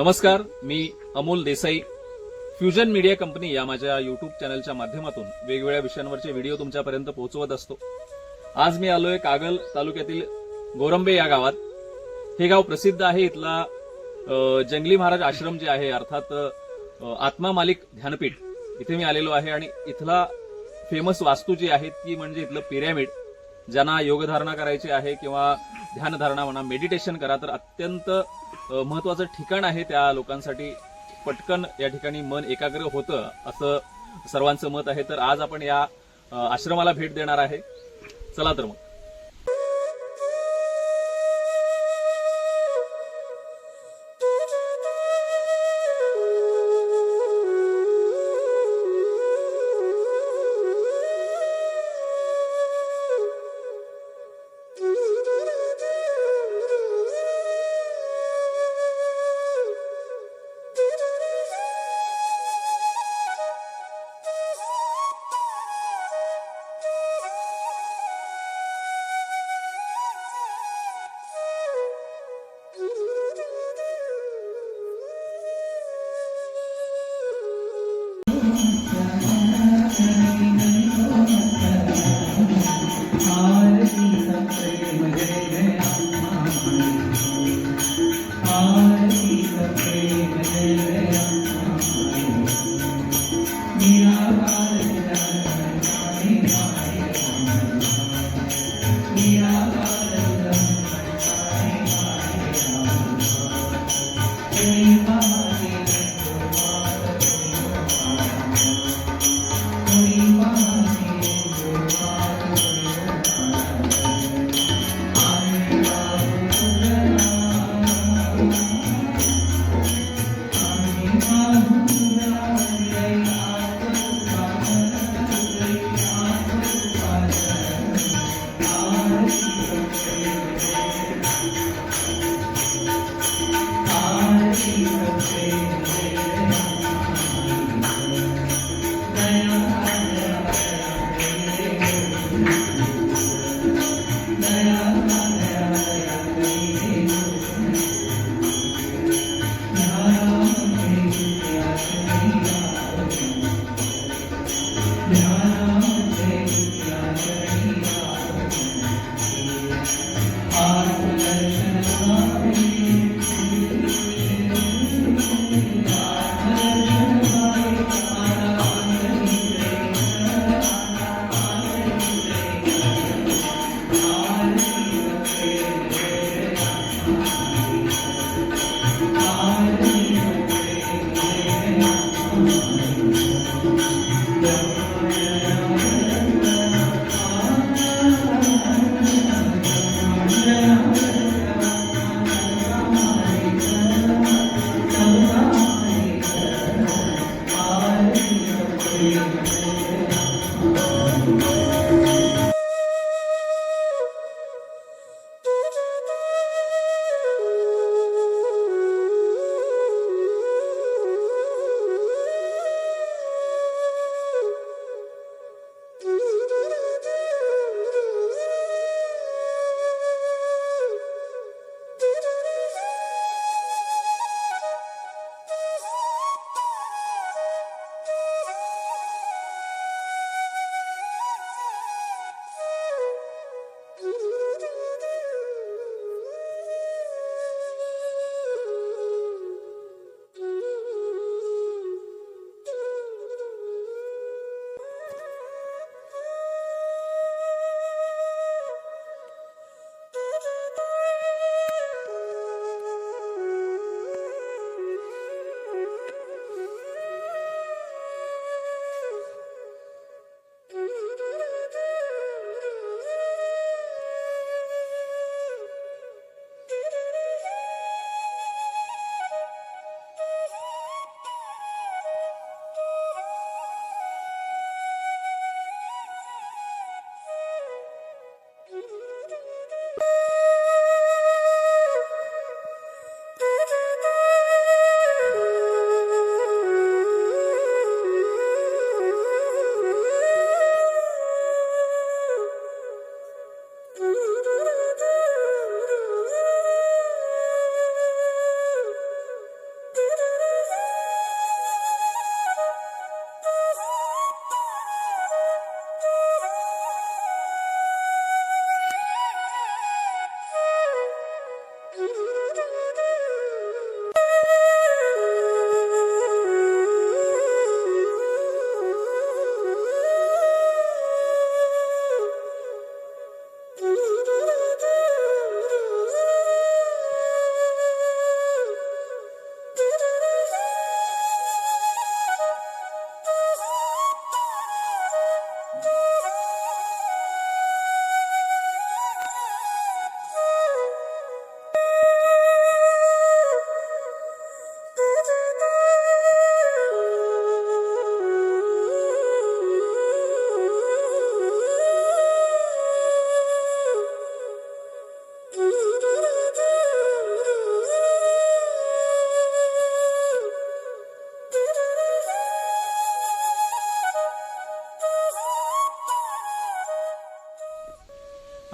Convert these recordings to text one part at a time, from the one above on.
नमस्कार, मी Amol Desai. Fusion media company या माझ्या युट्यूब चॅनलच्या माध्यमातून वेगवेगळ्या विषयांवरचे व्हिडिओ तुमच्यापर्यंत पोहोचवत असतो. आज मी आलोय कागल तालुक्यातील गोरंबे या गावात. हे गाव प्रसिद्ध आहे. इथला जंगली महाराज आश्रम जे आहे अर्थात आत्मा मालिक ध्यानपीठ इथे मी आलेलो आहे आणि इथला फेमस वास्तू जी आहे ती म्हणजे इथलं पिरॅमिड. ज्यांना योगधारणा करायची आहे किंवा ध्यानधारणा म्हणा, मेडिटेशन करा तर अत्यंत महत्वाचं ठिकाण आहे त्या लोकांसाठी. पटकन या ठिकाणी मन एकाग्र होतं असं सर्वांचं मत आहे. तर आज आपण या आश्रमाला भेट देणार आहे. चला तर मग.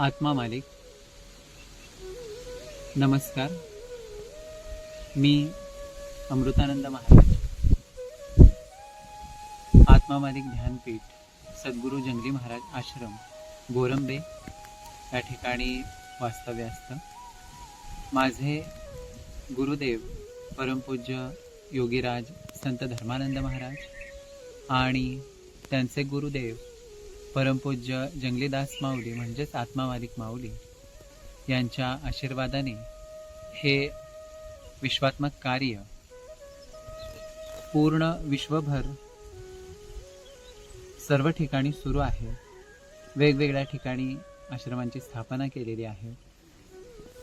आत्मा मालिक. नमस्कार. मी अमृतानंद महाराज, आत्मा मालिक ध्यानपीठ, सद्गुरू जंगली महाराज आश्रम, गोरंबे या ठिकाणी वास्तव्य असतं. माझे गुरुदेव परमपूज्य योगीराज संत धर्मानंद महाराज आणि त्यांचे गुरुदेव परमपूज्य जंगलीदास माऊली म्हणजेच आत्मा मालिक माऊली यांच्या आशीर्वादाने हे विश्वात्मक कार्य पूर्ण विश्वभर सर्व ठिकाणी सुरू आहे. वेगवेगळ्या ठिकाणी आश्रमांची स्थापना केलेली आहे.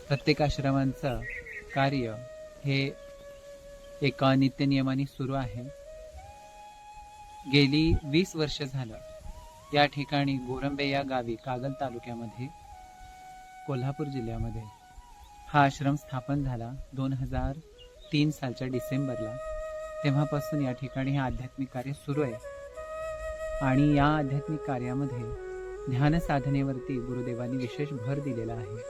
प्रत्येक आश्रमांचं कार्य हे एका नित्यनियमाने सुरू आहे. गेली 20 वर्ष झालं या ठिकाणी गोरंबे या गावी कागल तालुक्यामध्ये कोल्हापूर जिल्ह्यामध्ये हा आश्रम स्थापन झाला 2003 सालच्या डिसेंबरला. तेव्हापासून या ठिकाणी हे आध्यात्मिक कार्य सुरू आहे. आणि या आध्यात्मिक कार्यामध्ये ध्यान साधनेवरती गुरुदेवांनी विशेष भर दिलेला आहे.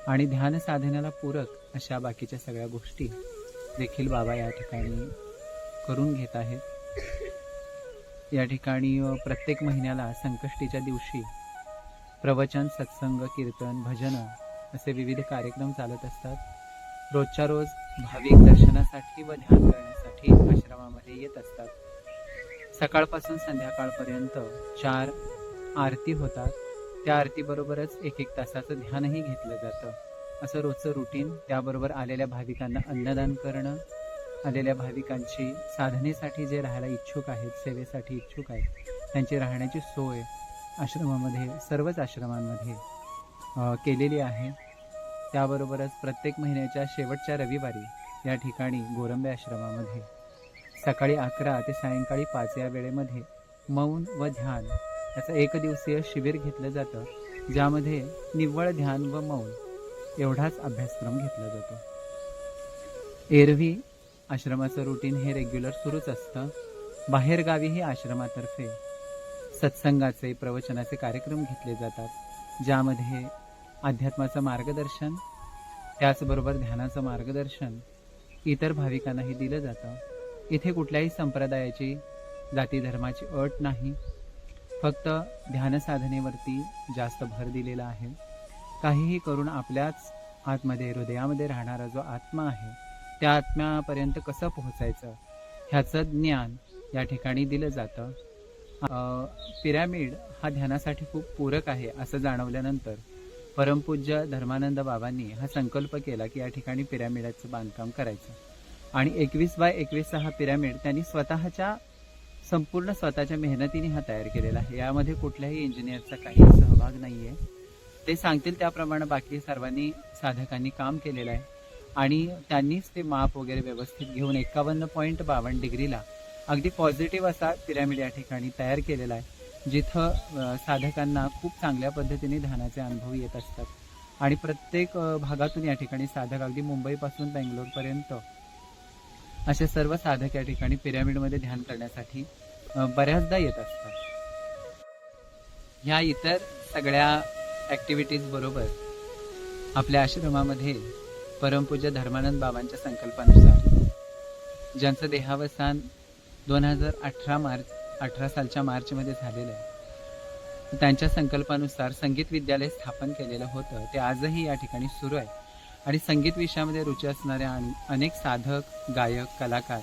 आणि ध्यान साधनेला पूरक अशा बाकीच्या सगळ्या गोष्टी देखील बाबा या ठिकाणी करून घेत आहेत. या ठिकाणी प्रत्येक महिन्याला संकष्टीच्या दिवशी प्रवचन, सत्संग, कीर्तन, भजन असे विविध कार्यक्रम चालत असतात. रोजच्या रोज भाविक दर्शनासाठी व ध्यान करण्यासाठी आश्रमामध्ये येत असतात. सकाळपासून संध्याकाळपर्यंत 4 आरती होतात. त्या आरतीबरोबरच 1-1 तासाचं ध्यानही घेतलं जातं. असं रोजचं रुटीन. त्याबरोबर आलेल्या भाविकांना अन्नदान करणं, आलेल्या भाविकांची साधनेसाठी जे राहायला इच्छुक आहेत, सेवेसाठी इच्छुक आहेत, त्यांची राहण्याची सोय आश्रमामध्ये, सर्वच आश्रमांमध्ये केलेली आहे. त्याबरोबरच प्रत्येक महिन्याच्या शेवटच्या रविवारी या ठिकाणी गोरंबे आश्रमामध्ये सकाळी 11 ते सायंकाळी 5 या वेळेमध्ये मौन व ध्यान याचं 1 दिवसीय शिबिर घेतलं जातं, ज्यामध्ये निव्वळ ध्यान व मौन एवढाच अभ्यासक्रम घेतला जातो. एरवी आश्रमाचं रुटीन हे रेग्युलर सुरूच असतं. बाहेरगावीही आश्रमातर्फे सत्संगाचे, प्रवचनाचे कार्यक्रम घेतले जातात, ज्यामध्ये अध्यात्माचं मार्गदर्शन, त्याचबरोबर ध्यानाचं मार्गदर्शन इतर भाविकांनाही दिलं जातं. इथे कुठल्याही संप्रदायाची, जाती धर्माची अट नाही. फक्त ध्यान साधनेवरती जास्त भर दिलेला आहे. काहीही करून आपल्याच आतमध्ये, हृदयामध्ये राहणारा जो आत्मा आहे, त्या आत्म्यापर्यंत कसं पोहोचायचं ह्याचं ज्ञान या ठिकाणी दिलं जातं. पिरॅमिड हा ध्यानासाठी खूप पूरक आहे असं जाणवल्यानंतर परमपूज्य धर्मानंद बाबांनी हा संकल्प केला की या ठिकाणी पिरॅमिडचं बांधकाम करायचं. आणि 21x21 हा पिरॅमिड त्यांनी संपूर्ण स्वतःच्या मेहनतीने हा तयार केलेला आहे. यामध्ये कुठल्याही इंजिनियरचा काही सहभाग नाहीये. ते सांगतील त्याप्रमाणे बाकी सर्वांनी, साधकांनी काम केलेलं आहे. आणि त्यांनीच ते माप वगैरे व्यवस्थित घेऊन 51.52 डिग्रीला अगदी पॉझिटिव्ह असा पिरॅमिड या ठिकाणी तयार केलेला आहे, जिथं साधकांना खूप चांगल्या पद्धतीने ध्यानाचे अनुभव येत असतात. आणि प्रत्येक भागातून या ठिकाणी साधक, अगदी मुंबईपासून बेंगलोरपर्यंत असे सर्व साधक या ठिकाणी पिरॅमिडमध्ये ध्यान करण्यासाठी बऱ्याचदा येत असतात. ह्या इतर सगळ्या ॲक्टिव्हिटीज बरोबर आपल्या आश्रमामध्ये परमपूज्य धर्मानंद बाबांच्या संकल्पानुसार, ज्यांचं देहावसान 2018 सालच्या मार्चमध्ये झालेलं आहे, त्यांच्या संकल्पानुसार संगीत विद्यालय स्थापन केलेलं होतं. ते आजही या ठिकाणी सुरू आहे. आणि संगीत विषयामध्ये रुची असणाऱ्या अनेक साधक, गायक, कलाकार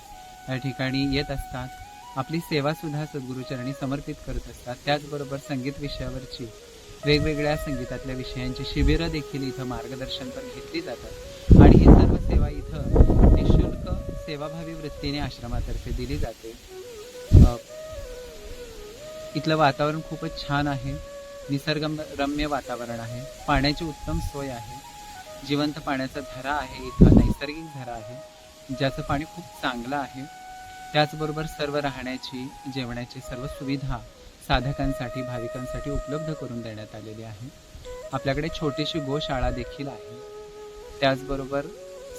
या ठिकाणी येत असतात. आपली सेवासुद्धा सद्गुरूचरणी समर्पित करत असतात. त्याचबरोबर संगीत विषयावरची वेगवेगळ्या संगीतातल्या विषयांची शिबिरं देखील इथं मार्गदर्शनपर घेतली जातात. आणि ही सर्व सेवा इथं निःशुल्क सेवाभावी वृत्तीने आश्रमातर्फे दिली जाते. इथलं वातावरण खूपच छान आहे. निसर्गरम्य वातावरण आहे. पाण्याची उत्तम सोय आहे. जिवंत पाण्याचा झरा आहे. इथं नैसर्गिक झरा आहे, ज्याचं पाणी खूप चांगलं आहे. त्याचबरोबर सर्व राहण्याची, जेवणाची सर्व सुविधा साधकांसाठी, भाविकांसाठी उपलब्ध करून देण्यात आलेली आहे. आपल्याकडे छोटीशी गोशाळा देखील आहे. त्याचबरोबर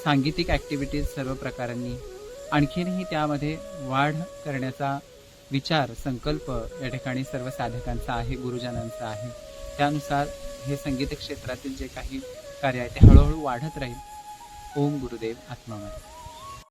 सांगीतिक ॲक्टिव्हिटीज सर्व प्रकारांनी आणखीनही त्यामध्ये वाढ करण्याचा विचार संकल्प या ठिकाणी सर्व साधकांचा आहे, गुरुजनांचा आहे. त्यानुसार हे संगीत क्षेत्रातील जे काही कार्य आहे ते हळूहळू वाढत राहील. ओम गुरुदेव आत्मावान.